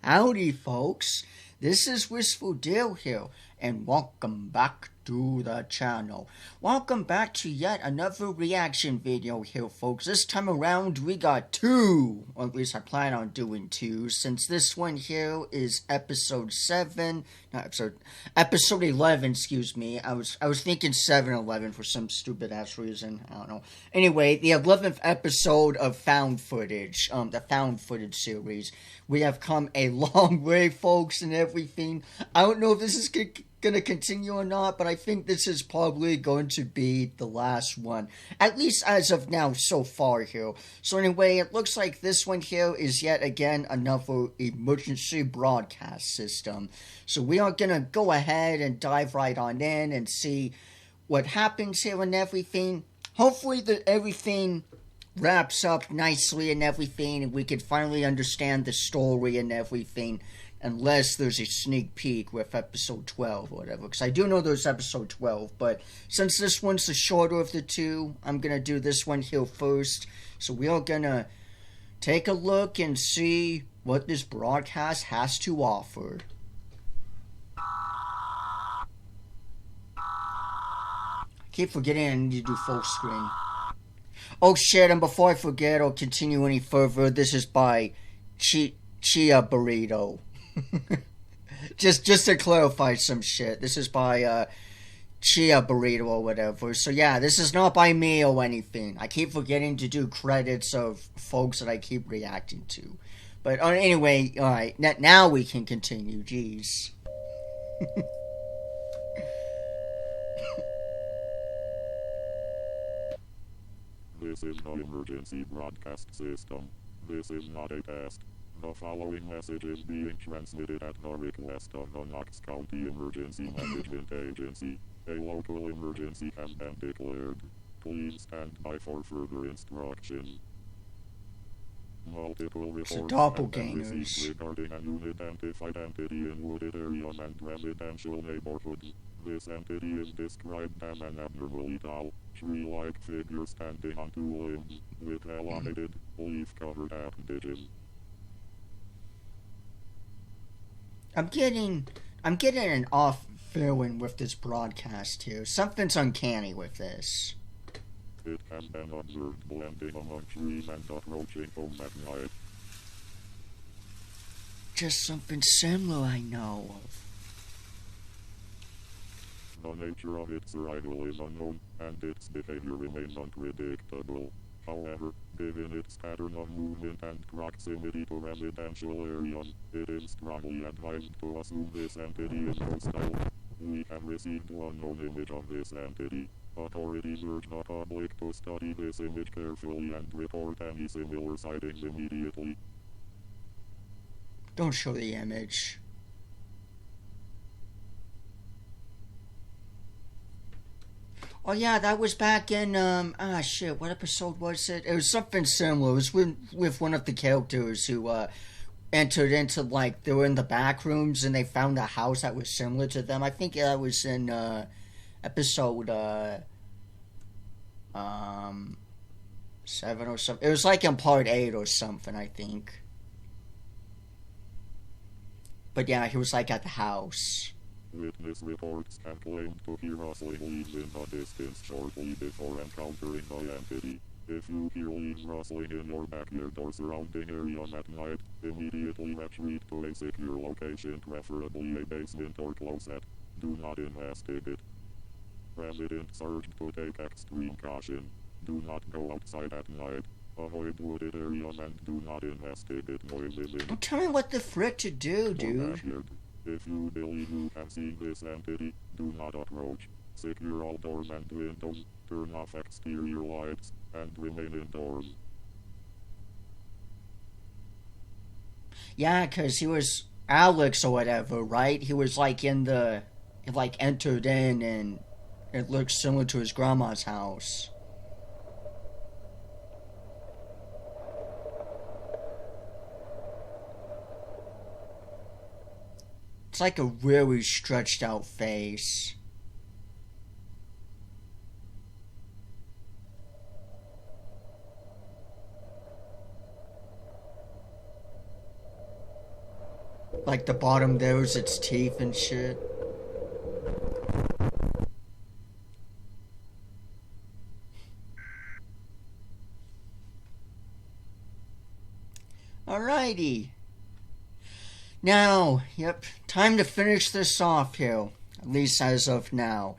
Howdy, folks. This is Wistful Dale here, and welcome back to the channel. Welcome back to yet another reaction video here, folks. This time around, we got two, or at least I plan on doing two, since this one here is episode 11, excuse me. I was thinking 7-11 for some stupid ass reason. I don't know. Anyway, the 11th episode of Found Footage, the Found Footage series. We have come a long way, folks, and everything. I don't know if this is gonna continue or not, but I think this is probably going to be the last one, at least as of now so far here. So anyway, it looks like this one here is yet again another emergency broadcast system. So we are gonna go ahead and dive right on in and see what happens here and everything. Hopefully that everything wraps up nicely and everything, and we can finally understand the story and everything, unless there's a sneak peek with episode 12 or whatever, because I do know there's episode 12, but since this one's the shorter of the two, I'm gonna do this one here first. So we are gonna take a look and see what this broadcast has to offer. I keep forgetting I need to do full screen. Oh shit, and before I forget or continue any further, this is by Chia Burrito. just to clarify some shit, this is by Chia Burrito or whatever. So yeah, this is not by me or anything. I keep forgetting to do credits of folks that I keep reacting to. But anyway, alright, now we can continue, jeez. This is no emergency broadcast system. This is not a test. The following message is being transmitted at the request of the Knox County Emergency Management Agency. A local emergency has been declared. Please stand by for further instruction. Multiple reports have been received regarding an unidentified entity in wooded areas and residential neighborhoods. This entity is described as an abnormally tall, tree-like figure standing on two limbs, with elongated, leaf-covered appendages. I'm getting an off feeling with this broadcast here. Something's uncanny with this. It has been observed blending among trees and approaching homes at night. Just something similar I know of. The nature of its arrival is unknown, and its behavior remains unpredictable. However, given its pattern of movement and proximity to residential areas, it is strongly advised to assume this entity is hostile. We have received one known image of this entity. Authorities urge the public to study this image carefully and report any similar sightings immediately. Don't show the image. Oh yeah, that was back in, shit, what episode was it? It was something similar. It was with one of the characters who, entered into, like, they were in the back rooms and they found a house that was similar to them. I think that was in, episode, 7 or something. It was like in part 8 or something, I think. But yeah, he was, like, at the house. Witness reports have claimed to hear rustling leaves in the distance shortly before encountering the entity. If you hear leaves rustling in your backyard or surrounding areas at night, immediately retreat to a secure location, preferably a basement or closet. Do not investigate. Residents urged to take extreme caution. Do not go outside at night. Avoid wooded areas and do not investigate noises in. Don't tell me what the frick to do, dude. Backyard. If you believe you have seen this entity, do not approach. Secure all doors and windows, turn off exterior lights, and remain indoors. Yeah, because he was Alex or whatever, right? He was like entered in and it looks similar to his grandma's house. It's like a really stretched out face. Like the bottom there's its teeth and shit. Alrighty. Now, yep, time to finish this off here. At least as of now.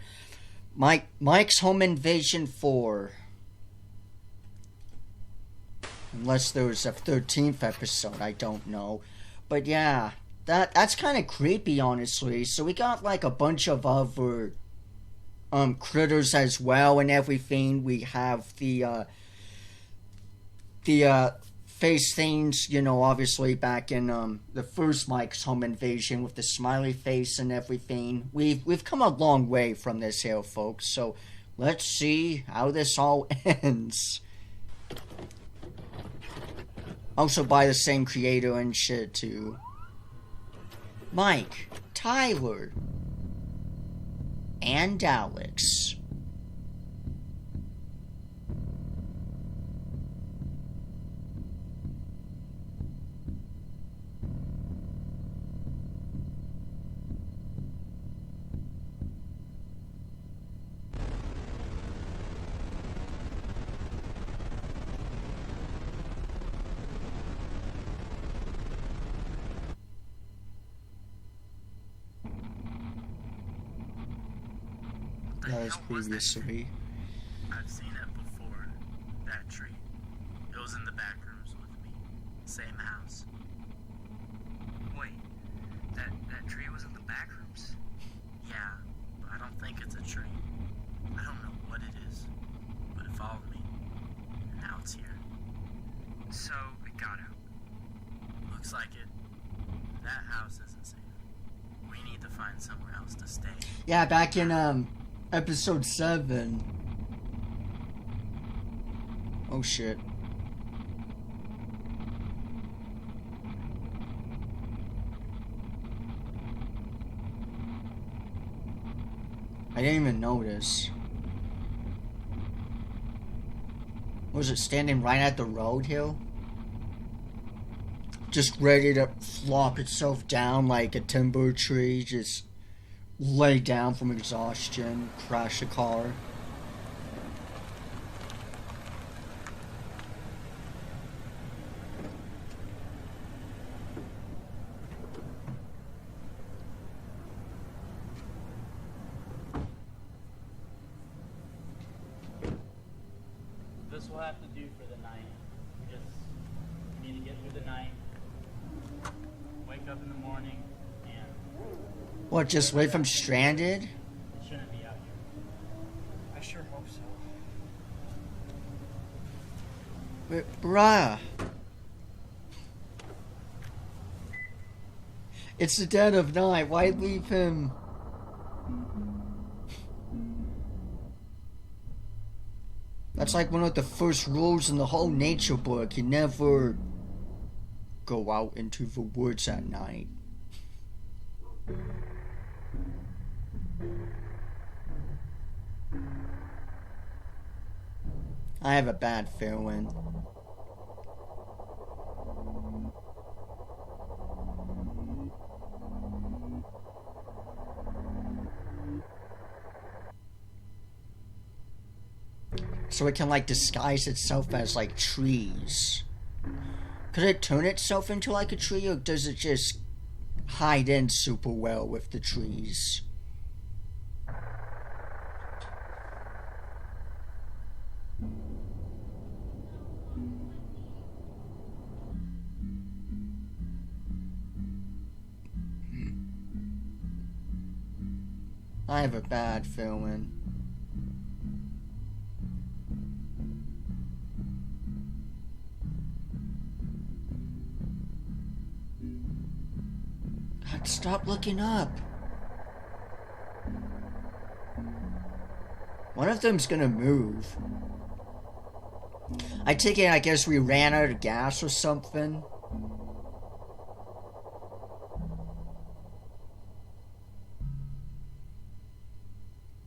Mike's Home Invasion 4. Unless there was a 13th episode, I don't know. But yeah, that's kind of creepy, honestly. So we got like a bunch of other critters as well and everything. We have the face things, you know, obviously back in the first Mike's Home Invasion with the smiley face and everything. We've come a long way from this here, folks. So let's see how this all ends. Also by the same creator and shit too. Mike, Tyler, and Alex. That was previously. I've seen it before. That tree. It was in the back rooms with me. Same house. Wait, that tree was in the back rooms? Yeah, but I don't think it's a tree. I don't know what it is, but it followed me. And now it's here. So it got out. Looks like it. That house isn't safe. We need to find somewhere else to stay. Yeah, back in episode 7. Oh shit. I didn't even notice. Was it standing right at the road hill? Just ready to flop itself down like a timber tree, just lay down from exhaustion, crash a car. This will have to do for the night. We need to get through the night, wake up in the morning, and What, just wait from stranded? it shouldn't be out here. I sure hope so. But, bruh. It's the dead of night. Why leave him? That's like one of the first rules in the whole nature book. You never go out into the woods at night. I have a bad feeling. So it can like disguise itself as like trees. Could it turn itself into like a tree, or does it just hide in super well with the trees? I have a bad feeling. God, stop looking up. One of them's gonna move. I take it, I guess we ran out of gas or something.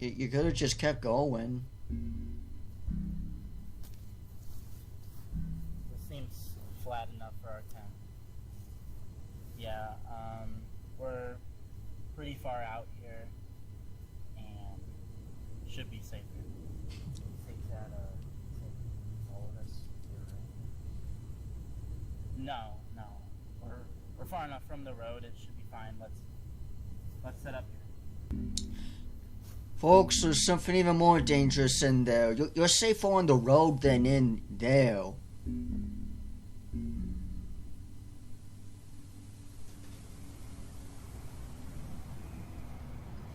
You could have just kept going. This seems flat enough for our tent. Yeah, we're pretty far out here, and should be safer. Take that, follow this here, right? No. We're far enough from the road, it should be fine. Let's set up here. Folks, there's something even more dangerous in there. You're safer on the road than in there.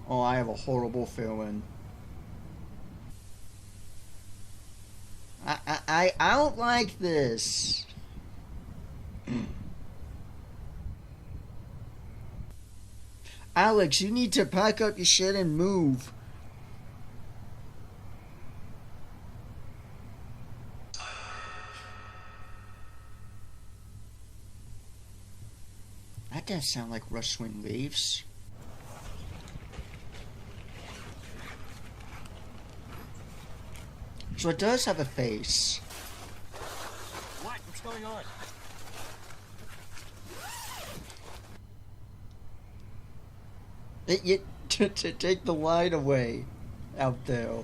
Oh, I have a horrible feeling. I don't like this. Alex, you need to pack up your shit and move. That does sound like rustling leaves. So it does have a face. What's going on? To take the light away out there.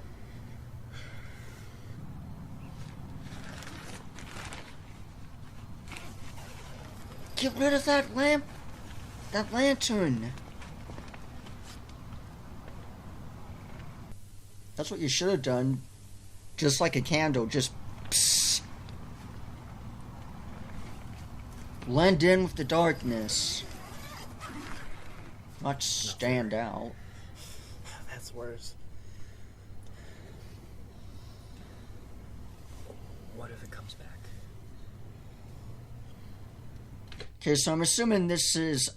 Get rid of that lamp. That lantern. That's what you should have done. Just like a candle, just psst. Blend in with the darkness. Not stand out. That's worse. What if it comes back? Okay, so I'm assuming this is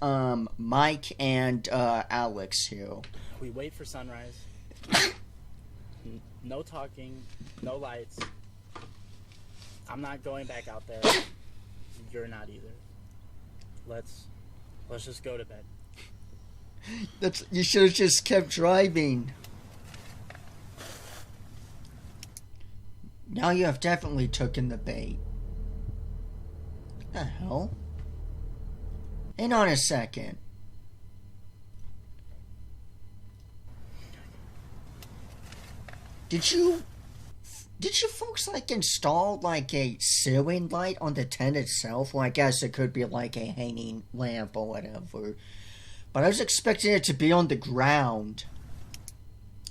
Mike and Alex here. We wait for sunrise. No talking, no lights. I'm not going back out there. You're not either. Let's just go to bed. You should have just kept driving. Now you have definitely taken the bait. What the hell? Hang on a second. Did you folks like install like a ceiling light on the tent itself? Well, I guess it could be like a hanging lamp or whatever. But I was expecting it to be on the ground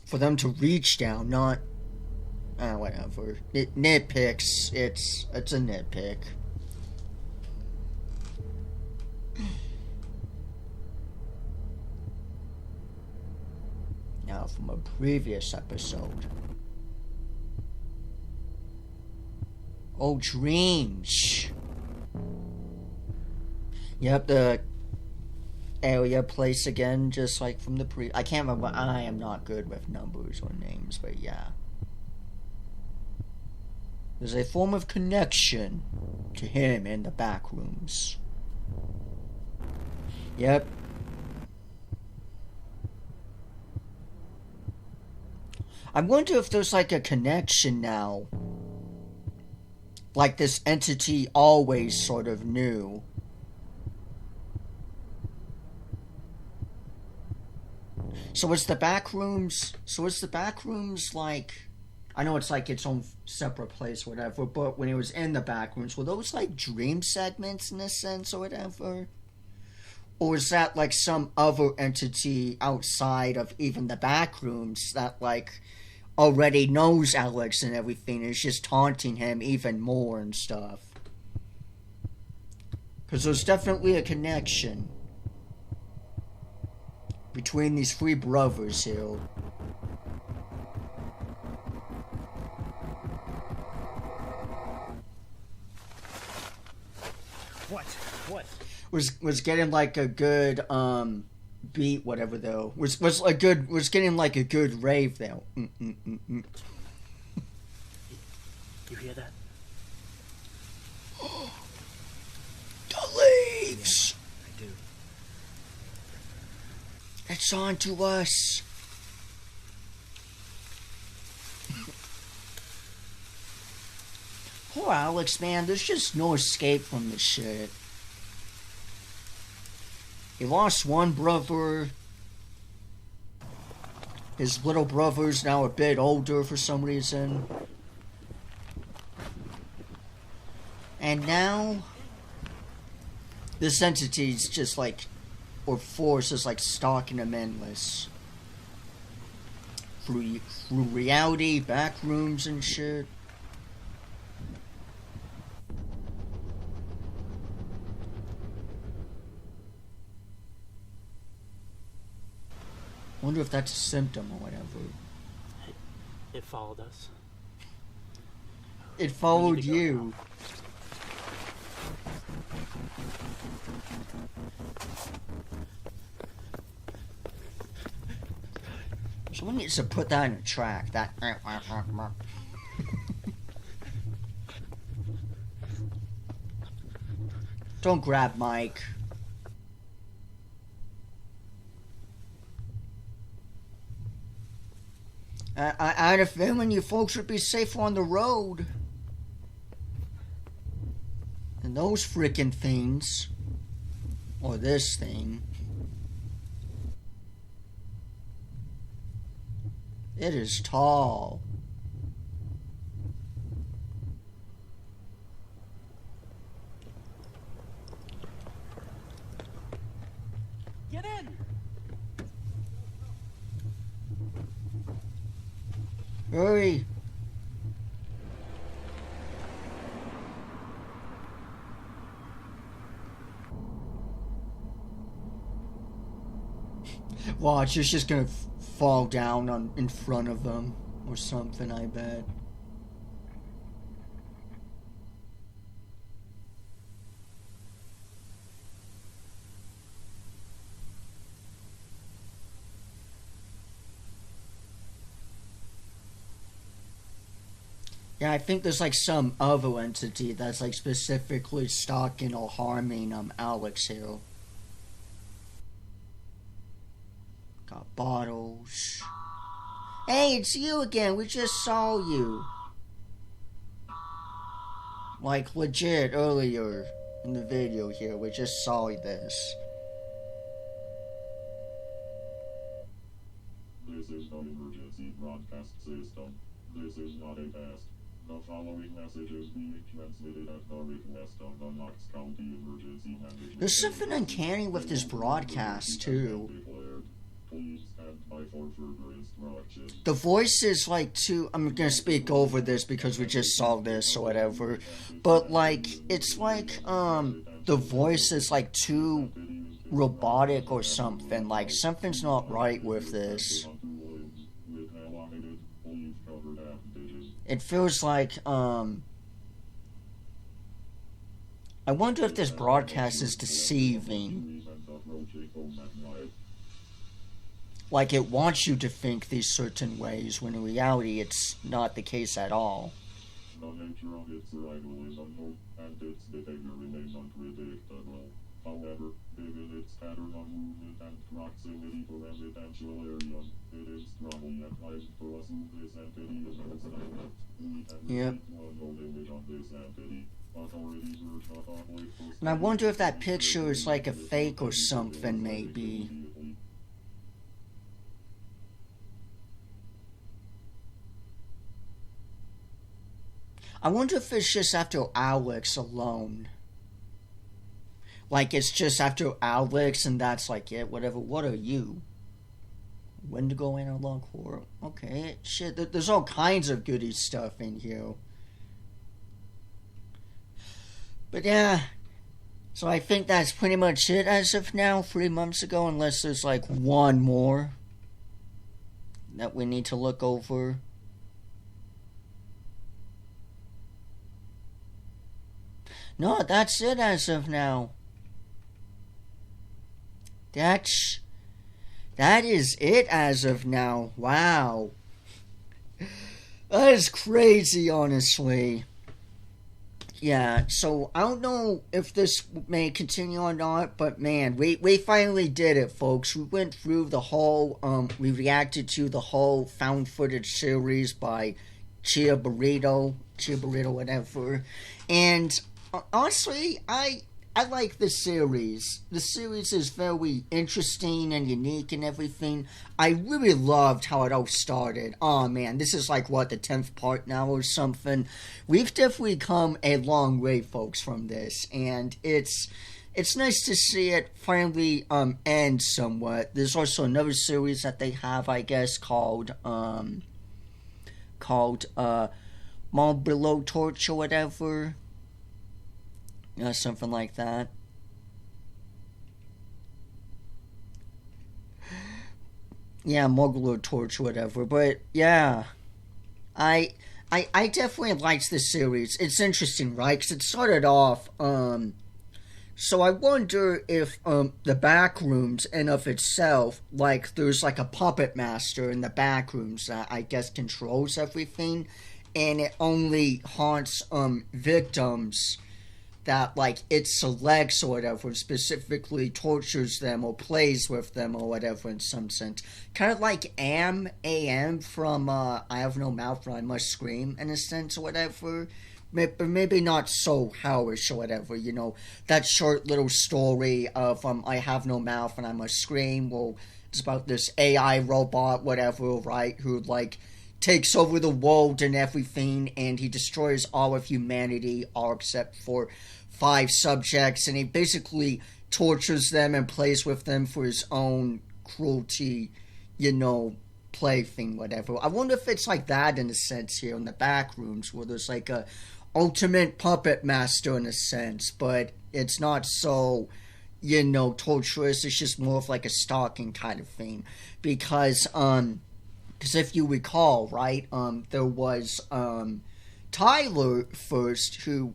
for them to reach down, not whatever. Nitpicks. It's a nitpick. Now from a previous episode. Oh, dreams. Yep, the area place again, just like from the I can't remember. I am not good with numbers or names, but yeah. There's a form of connection to him in the back rooms. Yep. I wonder if there's like a connection now. Like this entity always sort of knew. So is the back rooms like, I know it's like its own separate place, whatever, but when it was in the back rooms, were those like dream segments in a sense or whatever? Or is that like some other entity outside of even the back rooms that like already knows Alex and everything and is just taunting him even more and stuff? Because there's definitely a connection between these three brothers here. What? Was getting like a good beat, whatever though. Was getting like a good rave though. You hear that? The leaves. Yeah, I do. It's on to us. Poor Alex, man. There's just no escape from this shit. He lost one brother. His little brother's now a bit older for some reason. And now, this entity's just like, or force is like stalking him endless. Through reality, backrooms and shit. Wonder if that's a symptom or whatever. It followed us. It followed you. Someone needs to put that in a track. That. Don't grab Mike. I had a feeling you folks would be safe on the road. And those frickin' things. Or this thing. It is tall. Get in! Hurry. Watch, it's just gonna fall down in front of them or something, I bet. Yeah, I think there's like some other entity that's like specifically stalking or harming Alex here. Got bottles. Hey, it's you again. We just saw you. Like legit earlier in the video here, we just saw this. This is no emergency broadcast system. This is not a test. The following message is being transmitted at the request of the Knox County Emergency Management. There's something uncanny with this broadcast too. Please stand by for further instructions. The voice is like too. I'm gonna speak over this because we just saw this or whatever. But like, it's like the voice is like too robotic or something. Like something's not right with this. It feels like I wonder if this broadcast is deceiving. Like it wants you to think these certain ways, when in reality it's not the case at all. The nature of its arrival is unknown, and its behavior remains unpredictable. However, given its pattern of movement and proximity to residential areas, it is strongly advised to assume this entity is unstable. We can Yep. see one known image of this entity. Authorities urge the public to And I wonder if that picture is like a fake or something, maybe. I wonder if it's just after Alex alone. Like it's just after Alex and that's like it, whatever. What are you? Wendigo analog horror. Okay, shit, there's all kinds of goody stuff in here. But yeah, so I think that's pretty much it as of now, 3 months ago, unless there's like one more that we need to look over. No, that's it as of now. That is it as of now. Wow. That is crazy, honestly. Yeah, so I don't know if this may continue or not, but man, we finally did it, folks. We went through the whole, we reacted to the whole found footage series by Chia Burrito, whatever. And honestly, I I like the series. The series is very interesting and unique and everything. I really loved how it all started. Oh man, this is like what, the 10th part now or something. We've definitely come a long way, folks, from this, and it's nice to see it finally end somewhat. There's also another series that they have, I guess, called Mom Below Torch or whatever. Something like that. Yeah, Mogul Torch, whatever. But yeah, I definitely liked this series. It's interesting, right? Because it started off. So I wonder if the backrooms in of itself, like there's like a puppet master in the backrooms that I guess controls everything, and it only haunts victims that like it selects or whatever, specifically tortures them or plays with them or whatever in some sense. Kind of like AM from I Have No Mouth but I Must Scream in a sense or whatever. But maybe not so hellish or whatever, you know. That short little story of I Have No Mouth and I Must Scream. Well, it's about this AI robot, whatever, right, who like takes over the world and everything, and he destroys all of humanity, all except for 5 subjects, and he basically tortures them and plays with them for his own cruelty, you know, plaything, whatever. I wonder if it's like that in a sense here in the backrooms, where there's like a ultimate puppet master in a sense, but it's not so, you know, torturous. It's just more of like a stalking kind of thing, because if you recall, right, there was Tyler first, who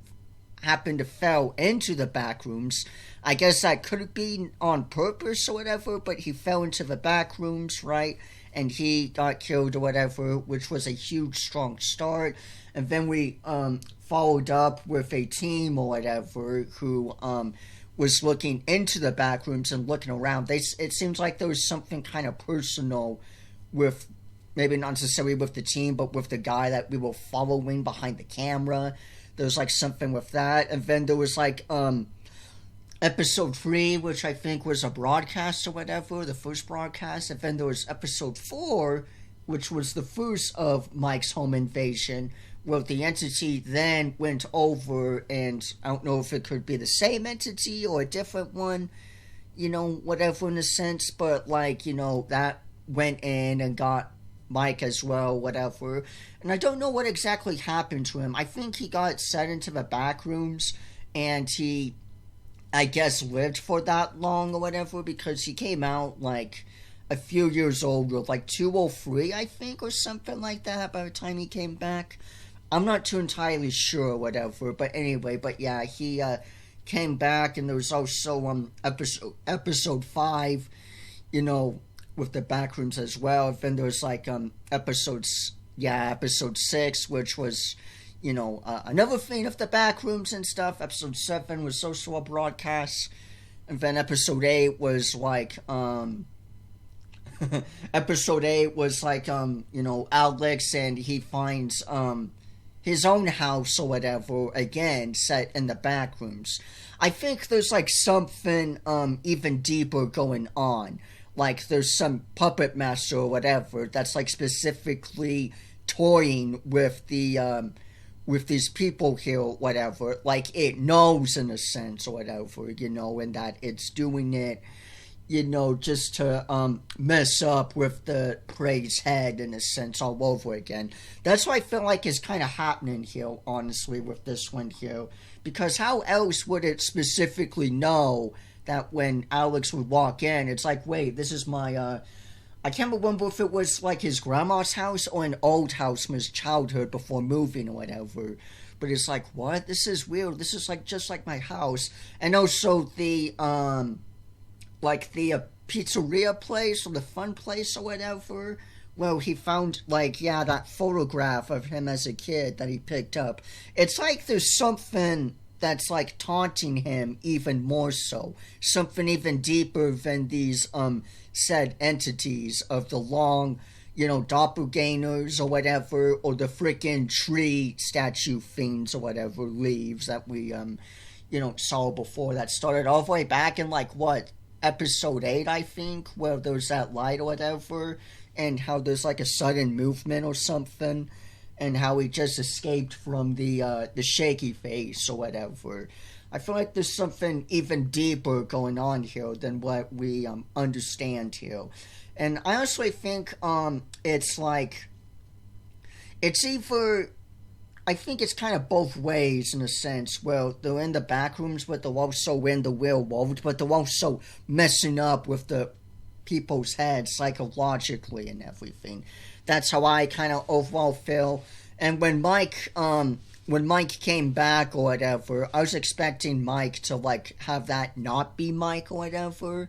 happened to fell into the backrooms. I guess that could be on purpose or whatever, but he fell into the backrooms, right, and he got killed or whatever, which was a huge, strong start. And then we followed up with a team or whatever who was looking into the backrooms and looking around. It seems like there was something kind of personal with, maybe not necessarily with the team, but with the guy that we were following behind the camera. There was like something with that. And then there was like episode 3, which I think was a broadcast or whatever, the first broadcast. And then there was episode 4, which was the first of Mike's home invasion, where the entity then went over, and I don't know if it could be the same entity or a different one, you know, whatever in a sense, but like, you know, that went in and got Mike as well, whatever. And I don't know what exactly happened to him. I think he got set into the back rooms, and he, I guess, lived for that long or whatever, because he came out like a few years old, with like 203, I think, or something like that by the time he came back. I'm not too entirely sure or whatever, but anyway, but yeah, he came back, and there was also episode 5, you know, with the backrooms as well. And then there was like episode 6, which was, you know, another thing of the backrooms and stuff. Episode 7 was also a broadcast, and then episode 8 was like episode 8 was like you know, Alex, and he finds his own house or whatever, again set in the backrooms. I think there's like something even deeper going on. Like there's some puppet master or whatever that's like specifically toying with the with these people here or whatever. Like it knows in a sense or whatever, you know, and that it's doing it, you know, just to mess up with the prey's head in a sense all over again. That's what I feel like is kind of happening here, honestly, with this one here. Because how else would it specifically know that when Alex would walk in, it's like, wait, this is my, I can't remember if it was like his grandma's house or an old house from his childhood before moving or whatever. But it's like, what? This is weird. This is like just like my house. And also the, like the pizzeria place or the fun place or whatever. Well, he found, like, yeah, that photograph of him as a kid that he picked up. It's like there's something that's like taunting him even more so. Something even deeper than these said entities of the long, you know, doppelgangers or whatever, or the freaking tree statue fiends or whatever, leaves that we saw before. That started all the way back in, like, what, episode 8, I think, where there's that light or whatever, and how there's, like, a sudden movement or something, and how he just escaped from the shaky face or whatever. I feel like there's something even deeper going on here than what we understand here. And I honestly think it's like, it's either, I think it's kind of both ways in a sense. Well, they're in the back rooms, but they're also in the real world, but they're also messing up with the people's heads psychologically and everything. That's how I kind of overall feel. And when Mike came back or whatever, I was expecting Mike to, like, have that not be Mike or whatever.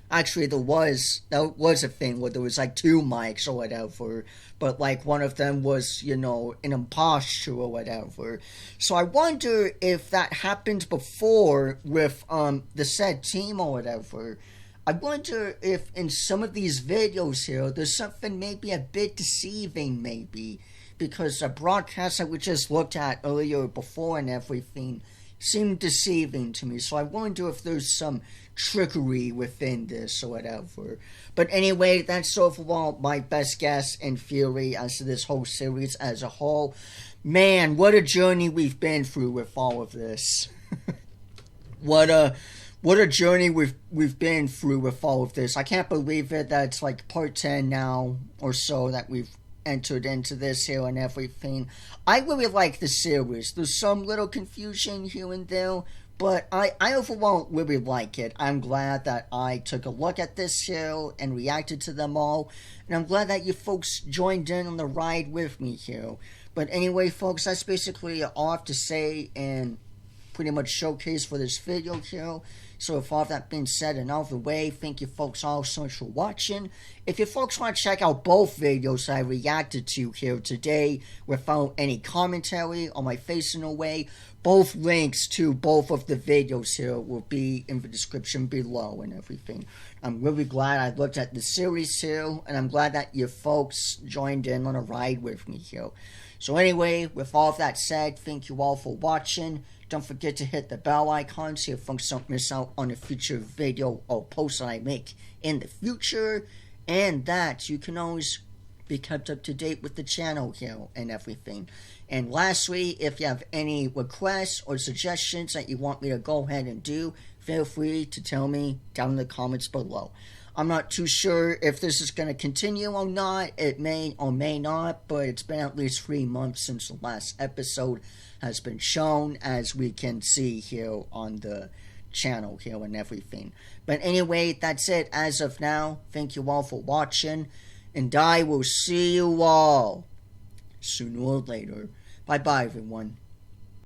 Actually, that was a thing where there was, like, 2 Mikes or whatever, but, like, one of them was, an imposture or whatever. So I wonder if that happened before with the said team or whatever. I wonder if in some of these videos here, there's something maybe a bit deceiving, maybe, because the broadcast that we just looked at earlier before and everything seemed deceiving to me. So I wonder if there's some trickery within this or whatever. But anyway, that's overall my best guess and theory as to this whole series as a whole. Man, what a journey we've been through with all of this. What a journey we've been through with all of this. I can't believe it that it's like part 10 now or so that we've entered into this here and everything. I really like the series. There's some little confusion here and there, but I overall really like it. I'm glad that I took a look at this here and reacted to them all, and I'm glad that you folks joined in on the ride with me here. But anyway, folks, that's basically all I have to say and pretty much showcase for this video here. So with all that being said and out of the way, thank you folks all so much for watching. If you folks want to check out both videos I reacted to here today without any commentary or my face in a way, both links to both of the videos here will be in the description below and everything. I'm really glad I looked at the series here, and I'm glad that you folks joined in on a ride with me here. So anyway, with all of that said, thank you all for watching. Don't forget to hit the bell icon so you folks don't miss out on a future video or post that I make in the future. And that you can always be kept up to date with the channel here and everything. And lastly, if you have any requests or suggestions that you want me to go ahead and do, feel free to tell me down in the comments below. I'm not too sure if this is going to continue or not. It may or may not, but it's been at least 3 months since the last episode has been shown, as we can see here on the channel here and everything. But anyway, that's it as of now. Thank you all for watching, and I will see you all sooner or later. Bye-bye, everyone.